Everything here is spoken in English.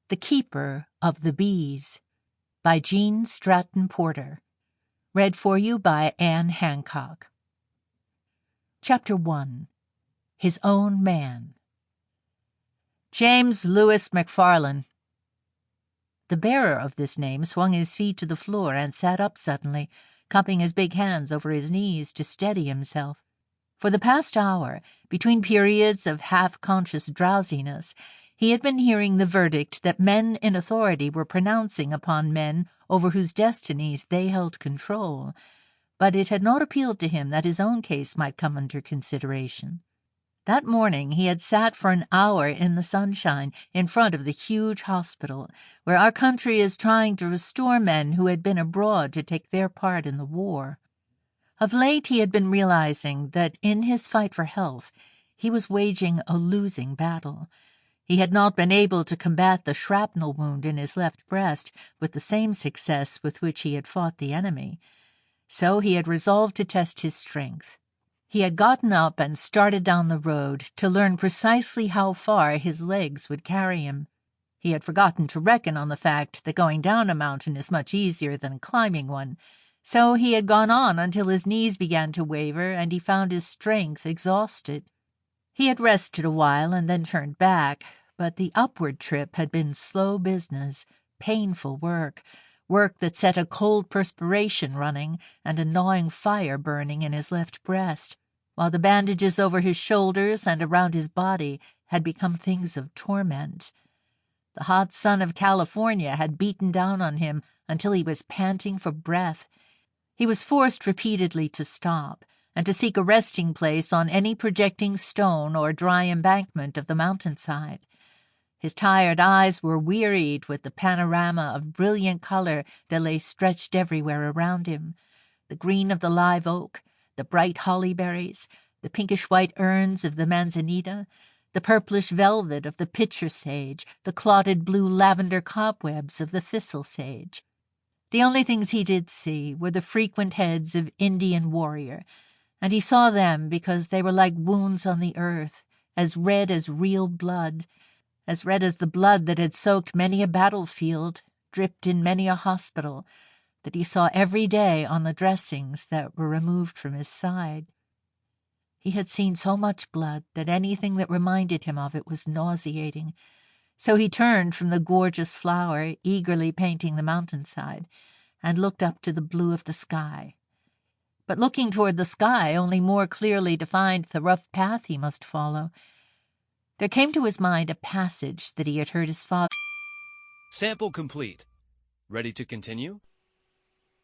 The Keeper of the Bees by Jean Stratton-Porter. Read for you by Anne Hancock. Chapter 1. His Own Man. James Lewis MacFarlane. The bearer of this name swung his feet to the floor and sat up suddenly, cupping his big hands over his knees to steady himself. For the past hour, between periods of half-conscious drowsiness, he had been hearing the verdict that men in authority were pronouncing upon men over whose destinies they held control, but it had not appealed to him that his own case might come under consideration. That morning he had sat for an hour in the sunshine in front of the huge hospital, where our country is trying to restore men who had been abroad to take their part in the war. Of late he had been realizing that in his fight for health he was waging a losing battle. He had not been able to combat the shrapnel wound in his left breast with the same success with which he had fought the enemy. So he had resolved to test his strength. He had gotten up and started down the road to learn precisely how far his legs would carry him. He had forgotten to reckon on the fact that going down a mountain is much easier than climbing one, so he had gone on until his knees began to waver and he found his strength exhausted. He had rested a while and then turned back, but the upward trip had been slow business, painful work that set a cold perspiration running and a gnawing fire burning in his left breast, while the bandages over his shoulders and around his body had become things of torment. The hot sun of California had beaten down on him until he was panting for breath. He was forced repeatedly to stop and to seek a resting place on any projecting stone or dry embankment of the mountainside. His tired eyes were wearied with the panorama of brilliant color that lay stretched everywhere around him. The green of the live oak, the bright holly berries, the pinkish-white urns of the manzanita, the purplish velvet of the pitcher sage, the clotted blue lavender cobwebs of the thistle sage. The only things he did see were the frequent heads of Indian warrior, and he saw them because they were like wounds on the earth, as red as real blood, as red as the blood that had soaked many a battlefield, dripped in many a hospital, that he saw every day on the dressings that were removed from his side. He had seen so much blood that anything that reminded him of it was nauseating, so he turned from the gorgeous flower eagerly painting the mountainside and looked up to the blue of the sky. But looking toward the sky only more clearly defined the rough path he must follow. There came to his mind a passage that he had heard his father. Sample complete. Ready to continue?